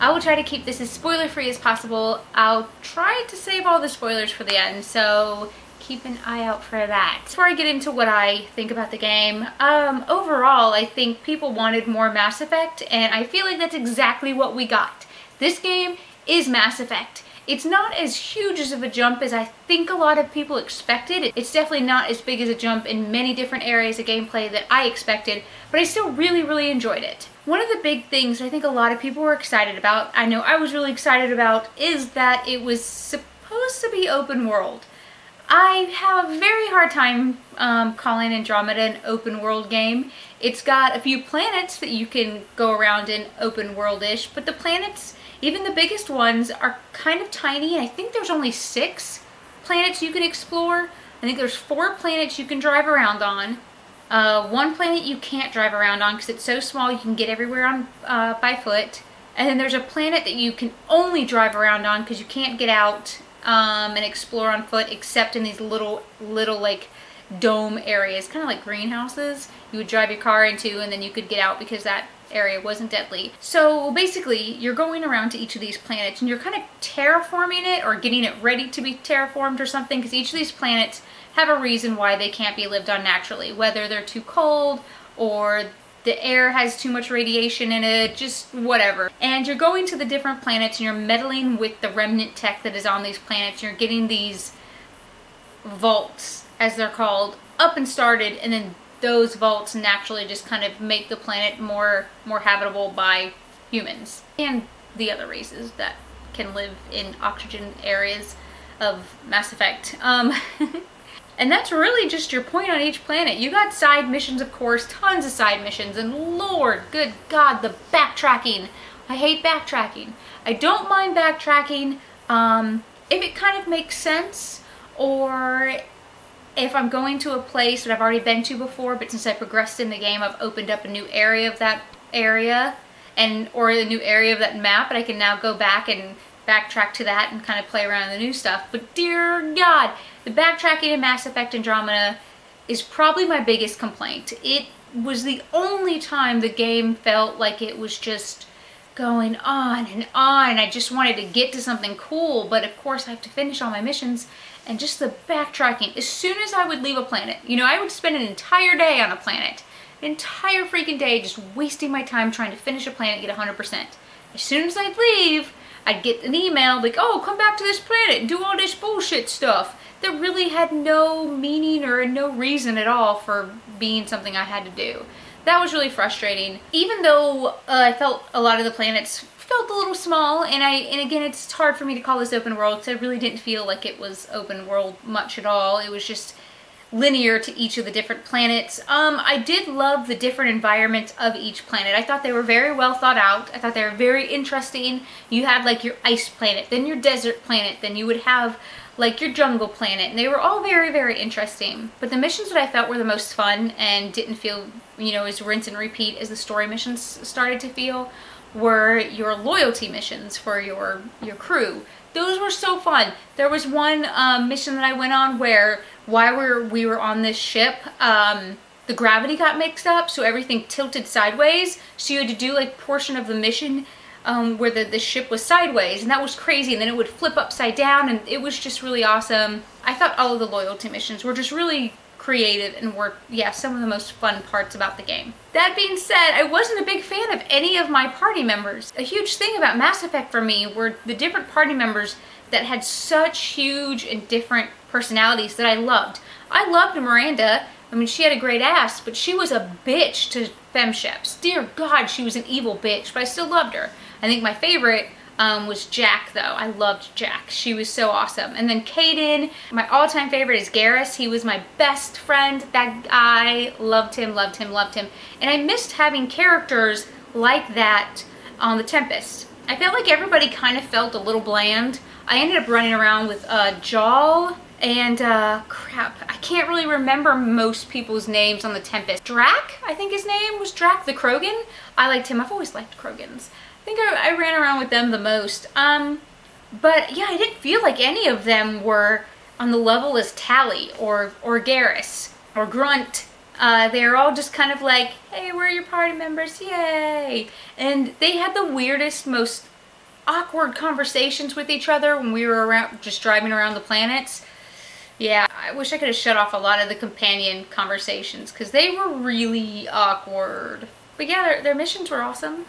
I will try to keep this as spoiler free as possible. I'll try to save all the spoilers for the end, so keep an eye out for that. Before I get into what I think about the game, overall I think people wanted more Mass Effect, and I feel like that's exactly what we got. This game is Mass Effect. It's not as huge as of a jump as I think a lot of people expected. It's definitely not as big as a jump in many different areas of gameplay that I expected, but I still really enjoyed it. One of the big things I think a lot of people were excited about, I know I was really excited about, is that it was supposed to be open world. I have a very hard time calling Andromeda an open world game. It's got a few planets that you can go around in open world-ish, but the planets, even the biggest ones, are kind of tiny. I think there's only 6 planets you can explore. I think there's 4 planets you can drive around on. 1 planet you can't drive around on because it's so small you can get everywhere on by foot. And then there's a planet that you can only drive around on because you can't get out and explore on foot except in these little like dome areas, kind of like greenhouses you would drive your car into, and then you could get out because that area wasn't deadly. So basically you're going around to each of these planets and you're kind of terraforming it or getting it ready to be terraformed or something, because each of these planets have a reason why they can't be lived on naturally, whether they're too cold or the air has too much radiation in it, just whatever. And you're going to the different planets and you're meddling with the remnant tech that is on these planets. You're getting these vaults, as they're called, up and started, and then those vaults naturally just kind of make the planet more habitable by humans and the other races that can live in oxygen areas of Mass Effect. And that's really just your point on each planet. You got side missions, of course, tons of side missions, and Lord, good God, the backtracking. I hate backtracking. I don't mind backtracking if it kind of makes sense, or if I'm going to a place that I've already been to before, but since I progressed in the game, I've opened up a new area of that area, or a new area of that map, and I can now go back and backtrack to that and kind of play around in the new stuff. But dear God, the backtracking in Mass Effect Andromeda is probably my biggest complaint. It was the only time the game felt like it was just going on and on. I just wanted to get to something cool, but of course I have to finish all my missions, and just the backtracking. As soon as I would leave a planet, you know, I would spend an entire day on a planet, an entire freaking day just wasting my time trying to finish a planet and get 100%. As soon as I'd leave, I'd get an email like, oh, come back to this planet and do all this bullshit stuff that really had no meaning or no reason at all for being something I had to do. That was really frustrating. Even though I felt a lot of the planets felt a little small, and again, it's hard for me to call this open world because I really didn't feel like it was open world much at all. It was just linear to each of the different planets. I did love the different environments of each planet. I thought they were very well thought out. I thought they were very interesting. You had like your ice planet, then your desert planet, then you would have like your jungle planet, and they were all very interesting. But the missions that I felt were the most fun and didn't feel, you know, as rinse and repeat as the story missions started to feel were your loyalty missions for your crew. Those were so fun. There was one mission that I went on where while we were on this ship, the gravity got mixed up, so everything tilted sideways. So you had to do like a portion of the mission where the ship was sideways, and that was crazy, and then it would flip upside down, and it was just really awesome. I thought all of the loyalty missions were just really creative and were, yeah, some of the most fun parts about the game. That being said, I wasn't a big fan of any of my party members. A huge thing about Mass Effect for me were the different party members that had such huge and different personalities that I loved. I loved Miranda. I mean, she had a great ass, but she was a bitch to femships. Dear God, she was an evil bitch, but I still loved her. I think my favorite was Jack, though. I loved Jack. She was so awesome. And then Caden, my all-time favorite is Garrus. He was my best friend. That guy, loved him. And I missed having characters like that on the Tempest. I felt like everybody kind of felt a little bland. I ended up running around with Jaal and crap, I can't really remember most people's names on the Tempest. Drac, I think his name was Drac the Krogan. I liked him. I've always liked Krogans. I think I ran around with them the most. But yeah, I didn't feel like any of them were on the level as Tally or Garrus or Grunt. They're all just kind of like, hey, we're your party members, yay! And they had the weirdest, most awkward conversations with each other when we were around, just driving around the planets. Yeah, I wish I could have shut off a lot of the companion conversations because they were really awkward. But yeah, their missions were awesome.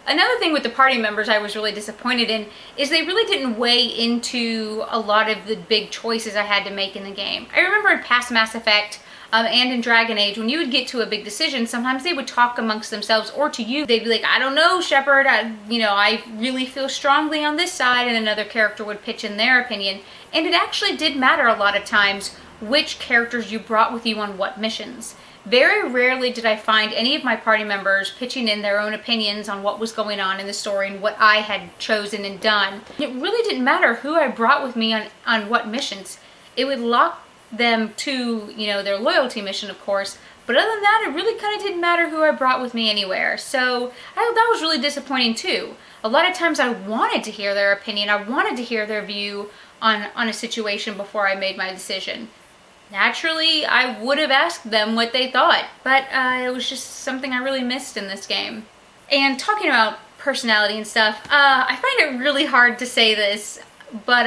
Another thing with the party members I was really disappointed in is they really didn't weigh into a lot of the big choices I had to make in the game. I remember in past Mass Effect and in Dragon Age, when you would get to a big decision, sometimes they would talk amongst themselves, or to you, they'd be like, I don't know, Shepard, I really feel strongly on this side, and another character would pitch in their opinion. And it actually did matter a lot of times which characters you brought with you on what missions. Very rarely did I find any of my party members pitching in their own opinions on what was going on in the story and what I had chosen and done. It really didn't matter who I brought with me on what missions. It would lock them to, their loyalty mission, of course, but other than that, it really kind of didn't matter who I brought with me anywhere. So that was really disappointing too. A lot of times I wanted to hear their opinion. I wanted to hear their view on a situation before I made my decision. Naturally, I would have asked them what they thought, but it was just something I really missed in this game. And talking about personality and stuff, I find it really hard to say this, but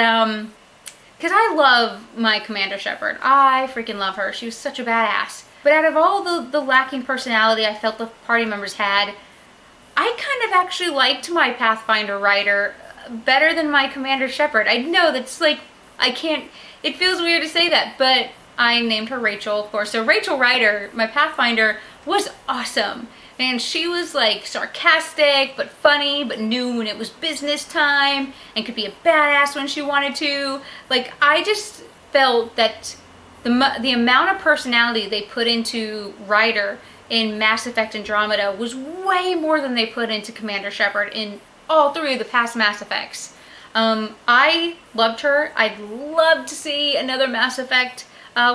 because I love my Commander Shepard. I freaking love her. She was such a badass. But out of all the lacking personality I felt the party members had, I kind of actually liked my Pathfinder Ryder better than my Commander Shepard. I know that's like, it feels weird to say that, but I named her Raychul, of course. So Raychul Ryder, my Pathfinder, was awesome. And she was like sarcastic, but funny, but knew when it was business time, and could be a badass when she wanted to. Like, I just felt that the amount of personality they put into Ryder in Mass Effect Andromeda was way more than they put into Commander Shepard in all three of the past Mass Effects. I loved her. I'd love to see another Mass Effect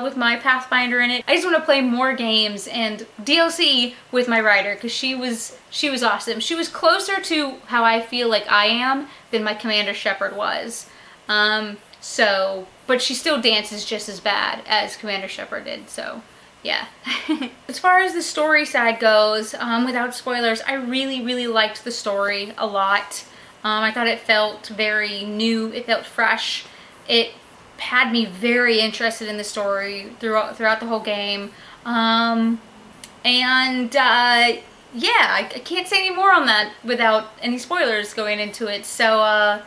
with my Pathfinder in it. I just want to play more games and DLC with my Ryder because she was awesome. She was closer to how I feel like I am than my Commander Shepard was. But she still dances just as bad as Commander Shepard did, so yeah. As far as the story side goes, without spoilers, I really, really liked the story a lot. I thought it felt very new, it felt fresh. It had me very interested in the story throughout the whole game. Yeah, I can't say any more on that without any spoilers going into it. So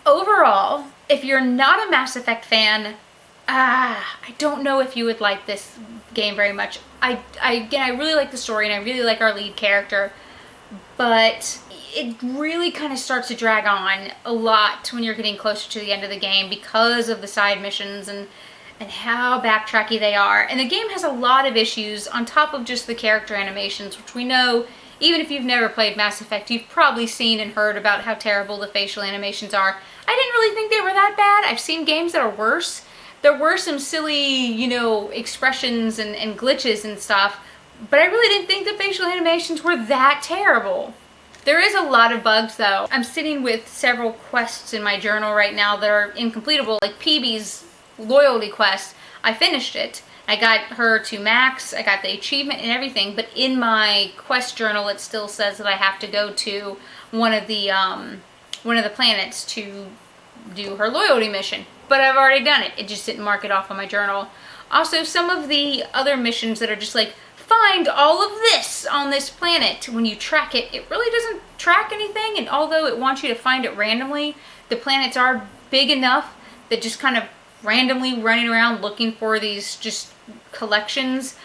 overall, if you're not a Mass Effect fan, I don't know if you would like this game very much. I really like the story and I really like our lead character, but it really kind of starts to drag on a lot when you're getting closer to the end of the game because of the side missions and how backtracky they are. And the game has a lot of issues on top of just the character animations, which we know, even if you've never played Mass Effect, you've probably seen and heard about how terrible the facial animations are. I didn't really think they were that bad. I've seen games that are worse. There were some silly, expressions and glitches and stuff, but I really didn't think the facial animations were that terrible. There is a lot of bugs though. I'm sitting with several quests in my journal right now that are incompletable, like PB's loyalty quest. I finished it. I got her to max, I got the achievement and everything, but in my quest journal it still says that I have to go to one of the planets to do her loyalty mission. But I've already done it. It just didn't mark it off on my journal. Also, some of the other missions that are just like, find all of this on this planet. When you track it, it really doesn't track anything, and although it wants you to find it randomly, the planets are big enough that just kind of randomly running around looking for these just collections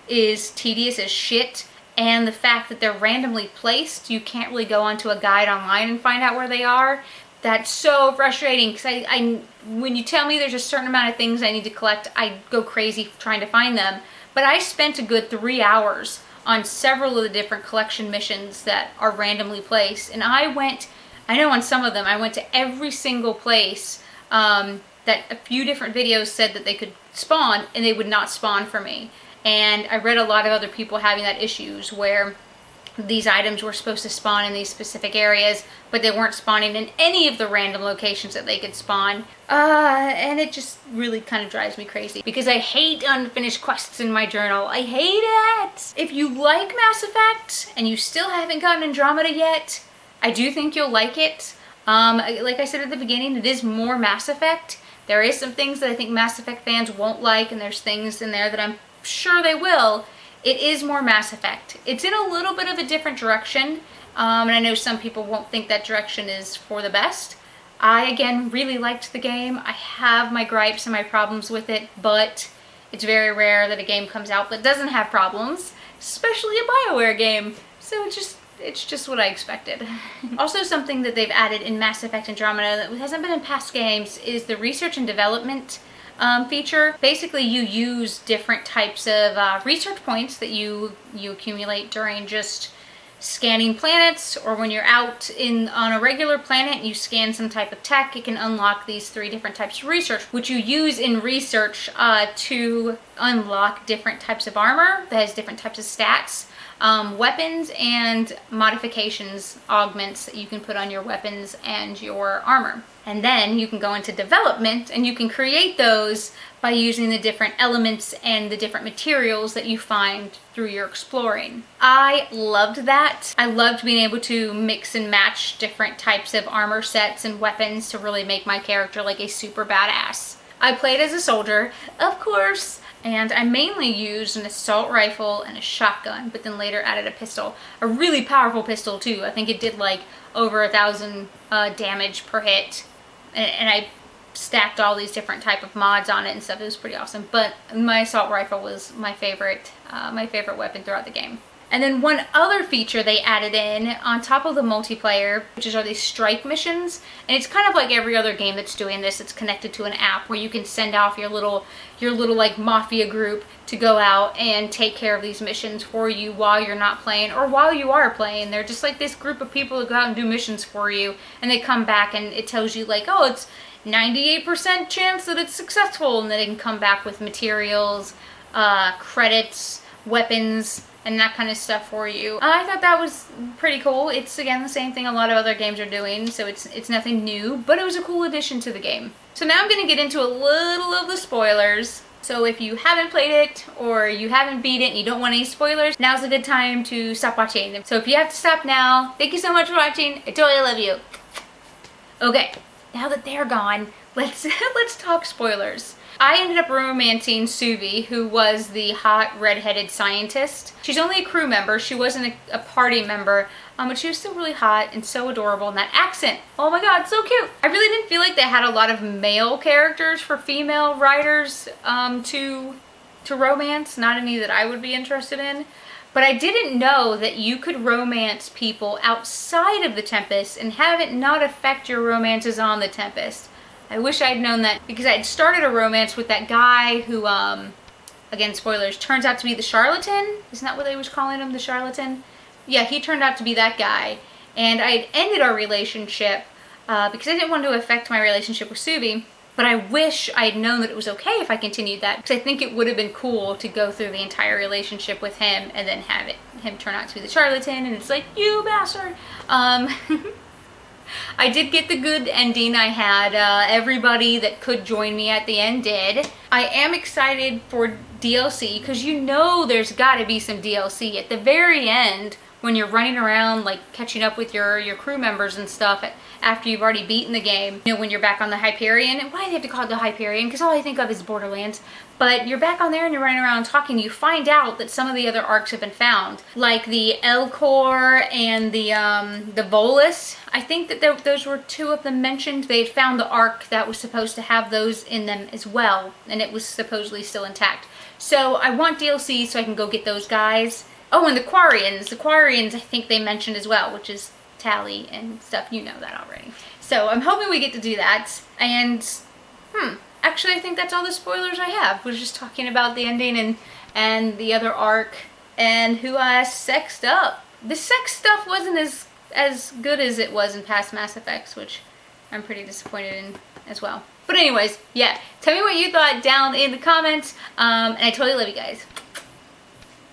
is tedious as shit. And the fact that they're randomly placed, you can't really go onto a guide online and find out where they are. That's so frustrating because when you tell me there's a certain amount of things I need to collect, I go crazy trying to find them. But I spent a good 3 hours on several of the different collection missions that are randomly placed. And I know on some of them, I went to every single place that a few different videos said that they could spawn, and they would not spawn for me. And I read a lot of other people having that issues where these items were supposed to spawn in these specific areas, but they weren't spawning in any of the random locations that they could spawn. And it just really kind of drives me crazy because I hate unfinished quests in my journal. I hate it! If you like Mass Effect and you still haven't gotten Andromeda yet, I do think you'll like it. Like I said at the beginning, it is more Mass Effect. There is some things that I think Mass Effect fans won't like, and there's things in there that I'm sure they will. It is more Mass Effect. It's in a little bit of a different direction, and I know some people won't think that direction is for the best. I, again, really liked the game. I have my gripes and my problems with it, but it's very rare that a game comes out that doesn't have problems, especially a BioWare game. So it's just what I expected. Also, something that they've added in Mass Effect Andromeda that hasn't been in past games is the research and development feature. Basically, you use different types of research points that you accumulate during just scanning planets, or when you're out on a regular planet and you scan some type of tech, it can unlock these 3 different types of research, which you use in research to unlock different types of armor that has different types of stats, weapons, and modifications, augments that you can put on your weapons and your armor. And then you can go into development and you can create those by using the different elements and the different materials that you find through your exploring. I loved that. I loved being able to mix and match different types of armor sets and weapons to really make my character like a super badass. I played as a soldier, of course, and I mainly used an assault rifle and a shotgun, but then later added a pistol. A really powerful pistol too. I think it did like over 1,000 damage per hit. And I stacked all these different type of mods on it and stuff. It was pretty awesome. But my assault rifle was my favorite weapon throughout the game. And then one other feature they added in on top of the multiplayer, which are these strike missions. And it's kind of like every other game that's doing this. It's connected to an app where you can send off your little like mafia group to go out and take care of these missions for you while you're not playing, or while you are playing. They're just like this group of people that go out and do missions for you, and they come back and it tells you like, oh, it's 98% chance that it's successful, and then they can come back with materials, credits, weapons, and that kind of stuff for you. I thought that was pretty cool. It's, again, the same thing a lot of other games are doing, so it's nothing new, but it was a cool addition to the game. So now I'm going to get into a little of the spoilers. So if you haven't played it, or you haven't beat it and you don't want any spoilers, now's a good time to stop watching. So if you have to stop now, thank you so much for watching. I totally love you. Okay, now that they're gone, let's talk spoilers. I ended up romancing Suvi, who was the hot redheaded scientist. She's only a crew member. She wasn't a party member, but she was still really hot and so adorable. And that accent, oh my god, so cute. I really didn't feel like they had a lot of male characters for female writers to romance. Not any that I would be interested in. But I didn't know that you could romance people outside of the Tempest and have it not affect your romances on the Tempest. I wish I'd known that, because I'd started a romance with that guy who, again, spoilers, turns out to be the charlatan. Isn't that what they was calling him, the charlatan? Yeah, he turned out to be that guy. And I'd ended our relationship because I didn't want to affect my relationship with Suvi. But I wish I'd known that it was okay if I continued that, because I think it would have been cool to go through the entire relationship with him and then have him turn out to be the charlatan, and it's like, you bastard! I did get the good ending. I had everybody that could join me at the end did. I am excited for DLC, because you know there's got to be some DLC at the very end when you're running around like catching up with your crew members and stuff after you've already beaten the game. You know, when you're back on the Hyperion. And why do they have to call it the Hyperion? Because all I think of is Borderlands. But you're back on there and you're running around talking. You find out that some of the other arcs have been found, like the Elcor and the Volus. I think that those were 2 of them mentioned. They had found the arc that was supposed to have those in them as well, and it was supposedly still intact. So I want DLC so I can go get those guys. Oh, and the Quarians. The Quarians I think they mentioned as well, which is Tally and stuff. You know that already. So I'm hoping we get to do that. And, actually I think that's all the spoilers I have. We're just talking about the ending and the other arc and who I sexed up. The sex stuff wasn't as good as it was in past Mass Effects, which I'm pretty disappointed in as well. But anyways, yeah, tell me what you thought down in the comments, and I totally love you guys.